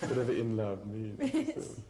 Whatever in love means.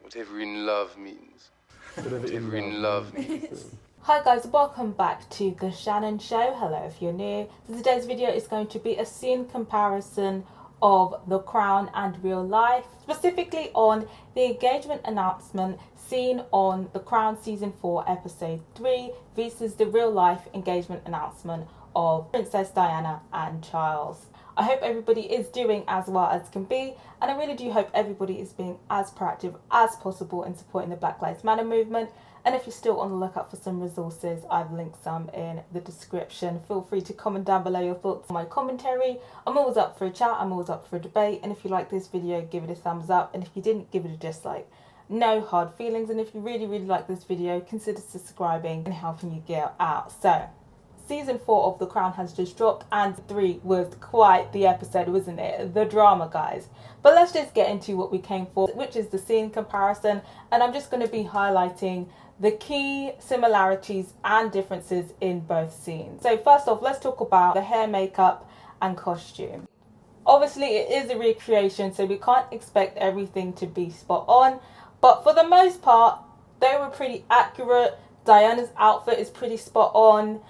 Whatever in love means. Whatever in love means. Hi guys, welcome back to the Shannon Show. Hello if you're new. So today's video is going to be a scene comparison of The Crown and real life, specifically on the engagement announcement seen on The Crown Season 4 Episode 3 versus the real life engagement announcement of Princess Diana and Charles. I hope everybody is doing as well as can be, and I really do hope everybody is being as proactive as possible in supporting the Black Lives Matter movement. And if you're still on the lookout for some resources, I've linked some in the description. Feel free to comment down below your thoughts on my commentary. I'm always up for a chat, I'm always up for a debate, and if you like this video, give it a thumbs up, and if you didn't, give it a dislike. No hard feelings, and if you really like this video, consider subscribing and helping you get out. So, Season 4 of The Crown has just dropped, and 3 was quite the episode, wasn't it? The drama, guys. But let's just get into what we came for, which is the scene comparison, and I'm just going to be highlighting the key similarities and differences in both scenes. So first off, let's talk about the hair, makeup and costume. Obviously, it is a recreation, so we can't expect everything to be spot on, but for the most part, they were pretty accurate. Diana's outfit is pretty spot on.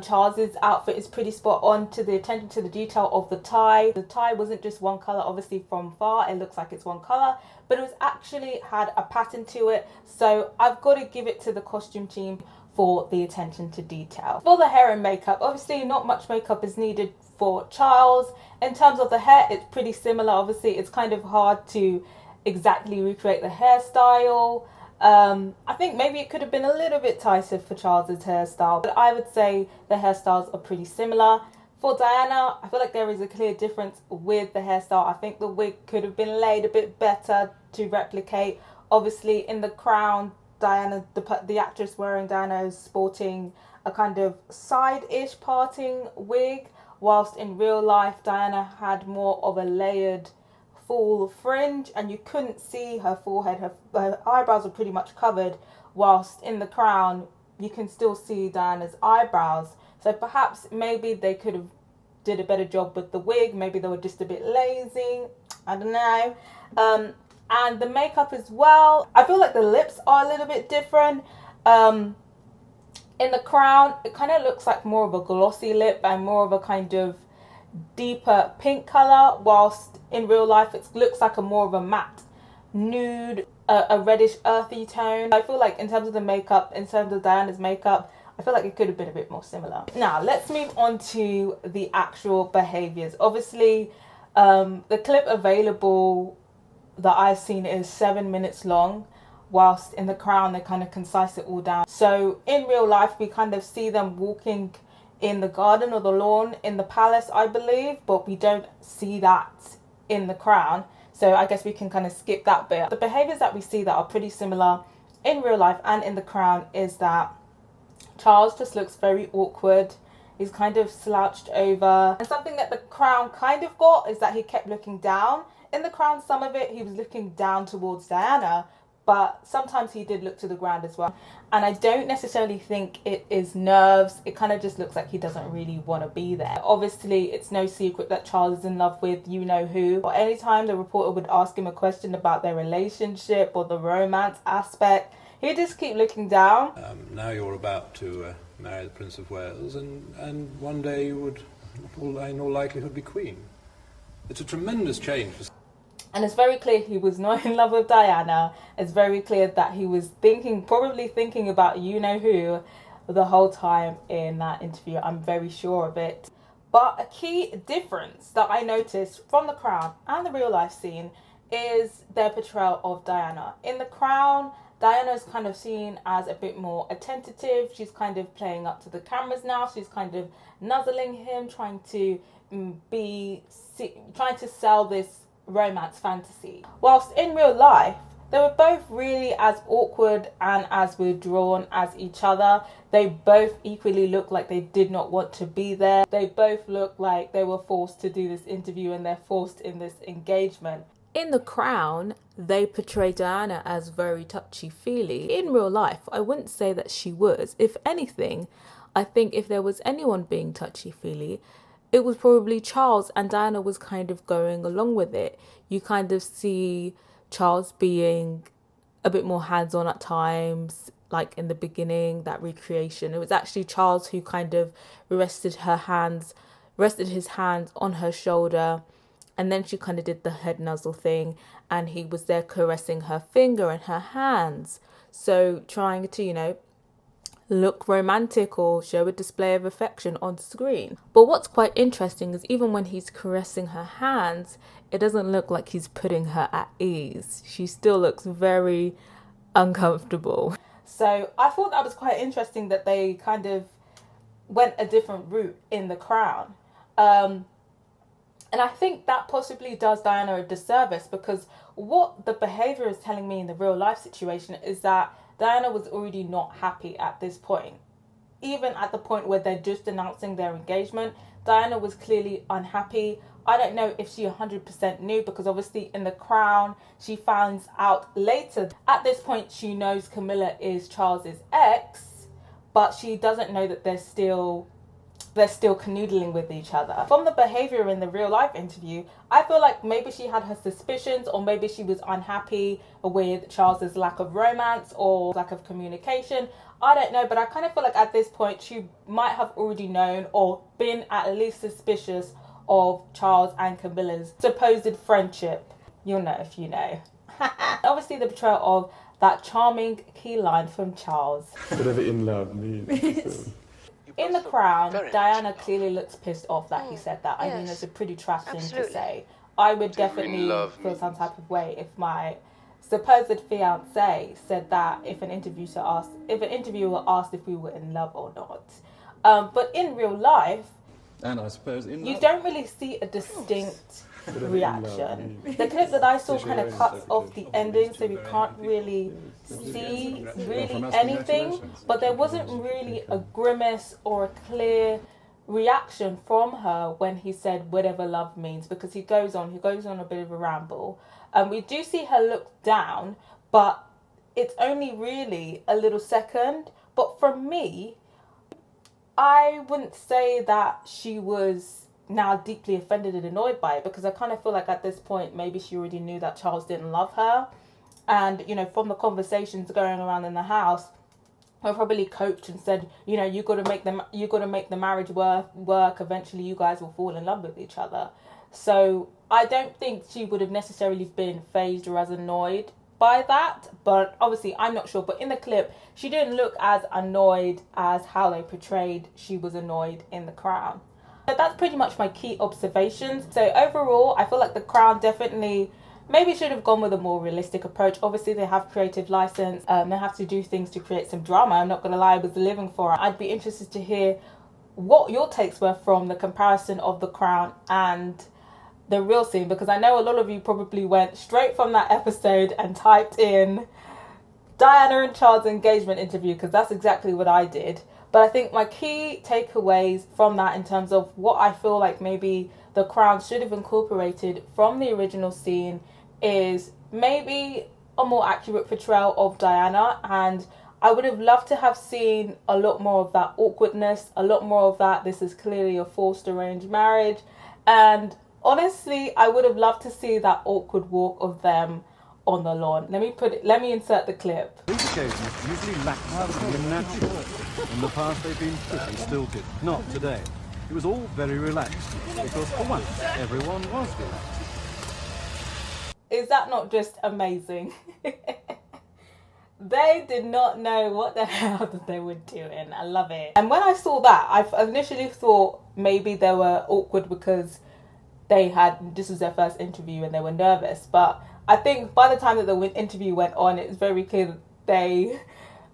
Charles's outfit is pretty spot on to the attention to the detail of the tie. The tie wasn't just one colour, obviously from far it looks like it's one colour, but it was actually had a pattern to it, so I've got to give it to the costume team for the attention to detail. For the hair and makeup, obviously not much makeup is needed for Charles. In terms of the hair, it's pretty similar. Obviously it's kind of hard to exactly recreate the hairstyle. I think maybe it could have been a little bit tighter for Charles's hairstyle, but I would say the hairstyles are pretty similar. For Diana, I feel like there is a clear difference with the hairstyle. I think the wig could have been laid a bit better to replicate. Obviously, in The Crown, Diana, the actress wearing Diana, is sporting a kind of side-ish parting wig, whilst in real life, Diana had more of a layered full fringe, and you couldn't see her forehead. Her eyebrows were pretty much covered, whilst in The Crown you can still see Diana's eyebrows. So perhaps maybe they could have did a better job with the wig. Maybe they were just a bit lazy, I don't know. And the makeup as well, I feel like the lips are a little bit different. In The Crown it kind of looks like more of a glossy lip and more of a kind of deeper pink color, whilst in real life it looks like a more of a matte nude, a reddish earthy tone. I feel like in terms of the makeup, in terms of Diana's makeup, I feel like it could have been a bit more similar. Now let's move on to the actual behaviors. Obviously the clip available that I've seen is 7 minutes long, whilst in The Crown they kind of concise it all down. So in real life we kind of see them walking in the garden or the lawn in the palace, I believe, but we don't see that in The Crown, so I guess we can kind of skip that bit. The behaviours that we see that are pretty similar in real life and in The Crown is that Charles just looks very awkward. He's kind of slouched over, and something that The Crown kind of got is that he kept looking down. In The Crown, some of it he was looking down towards Diana, but sometimes he did look to the ground as well. And I don't necessarily think it is nerves. It kind of just looks like he doesn't really want to be there. Obviously, it's no secret that Charles is in love with you-know-who. Or anytime the reporter would ask him a question about their relationship or the romance aspect, he'd just keep looking down. Now you're about to marry the Prince of Wales, and one day you would, in all likelihood, be Queen. It's a tremendous change for... And it's very clear he was not in love with Diana. It's very clear that he was probably thinking about you-know-who the whole time in that interview. I'm very sure of it. But a key difference that I noticed from The Crown and the real life scene is their portrayal of Diana. In The Crown, Diana is kind of seen as a bit more attentive. She's kind of playing up to the cameras now. She's kind of nuzzling him, trying to sell this romance fantasy. Whilst in real life, they were both really as awkward and as withdrawn as each other. They both equally looked like they did not want to be there. They both looked like they were forced to do this interview and they're forced in this engagement. In The Crown, they portray Diana as very touchy-feely. In real life, I wouldn't say that she was. If anything, I think if there was anyone being touchy-feely, it was probably Charles, and Diana was kind of going along with it. You kind of see Charles being a bit more hands-on at times, like in the beginning, that recreation. It was actually Charles who kind of rested his hands on her shoulder, and then she kind of did the head nuzzle thing, and he was there caressing her finger and her hands. So trying to, look romantic or show a display of affection on screen. But what's quite interesting is even when he's caressing her hands, it doesn't look like he's putting her at ease. She still looks very uncomfortable. So I thought that was quite interesting that they kind of went a different route in The Crown. And I think that possibly does Diana a disservice, because what the behaviour is telling me in the real life situation is that Diana was already not happy at this point. Even at the point where they're just announcing their engagement, Diana was clearly unhappy. I don't know if she 100% knew, because obviously in The Crown, she finds out later. At this point, she knows Camilla is Charles's ex, but she doesn't know that they're still canoodling with each other. From the behavior in the real life interview, I feel like maybe she had her suspicions, or maybe she was unhappy with Charles's lack of romance or lack of communication. I don't know, but I kind of feel like at this point she might have already known or been at least suspicious of Charles and Camilla's supposed friendship. You'll know if you know. Obviously the portrayal of that charming key line from Charles. Whatever in love means. In The Crown, Diana clearly looks pissed off that he said that. I think it's a pretty trash thing to say. I would definitely feel some type of way if my supposed fiance said that if an interviewer asked if we were in love or not. But in real life, and I suppose you don't really see a distinct reaction. The clip that I saw kind of cuts off the ending, so we can't really see anything, but there wasn't really a grimace or a clear reaction from her when he said whatever love means, because he goes on a bit of a ramble, and we do see her look down, but it's only really a little second. But for me, I wouldn't say that she was now deeply offended and annoyed by it, because I kind of feel like at this point maybe she already knew that Charles didn't love her, and from the conversations going around in the house, I probably coached and said, you got to make the marriage work. Eventually you guys will fall in love with each other. So I don't think she would have necessarily been fazed or as annoyed by that, but obviously I'm not sure. But in the clip, she didn't look as annoyed as how they portrayed she was annoyed in The Crown. So that's pretty much my key observations. So overall, I feel like The Crown definitely maybe should have gone with a more realistic approach. Obviously, they have creative license. They have to do things to create some drama. I'm not going to lie, I was living for it. I'd be interested to hear what your takes were from the comparison of The Crown and the real scene, because I know a lot of you probably went straight from that episode and typed in Diana and Charles' engagement interview, because that's exactly what I did. But I think my key takeaways from that, in terms of what I feel like maybe The Crown should have incorporated from the original scene, is maybe a more accurate portrayal of Diana. And I would have loved to have seen a lot more of that awkwardness, a lot more of that this is clearly a forced arranged marriage. And honestly, I would have loved to see that awkward walk of them on the lawn. Let me insert the clip. These occasions usually lack something natural. In the past they've been pretty stilted. Not today. It was all very relaxed, because for once everyone was relaxed. Is that not just amazing? They did not know what the hell that they were doing. I love it. And when I saw that, I initially thought maybe they were awkward because this was their first interview and they were nervous. But I think by the time that the interview went on, it was very clear that they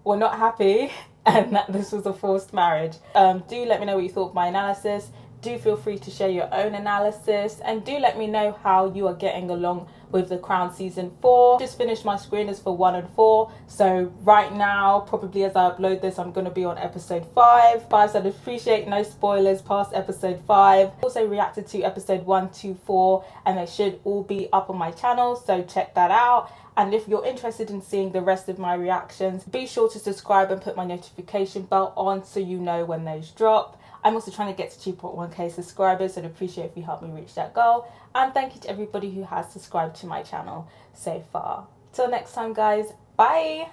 were not happy and that this was a forced marriage. Do let me know what you thought of my analysis. Do feel free to share your own analysis, and do let me know how you are getting along with The Crown Season 4. Just finished my screeners for 1 and 4, so right now, probably as I upload this, I'm going to be on episode 5. So I'd appreciate no spoilers past episode 5. Also reacted to episode 1 to 4, and they should all be up on my channel, so check that out. And if you're interested in seeing the rest of my reactions, be sure to subscribe and put my notification bell on so you know when those drop. I'm also trying to get to 2.1k subscribers, so I'd appreciate if you help me reach that goal. And thank you to everybody who has subscribed to my channel so far. Till next time, guys. Bye.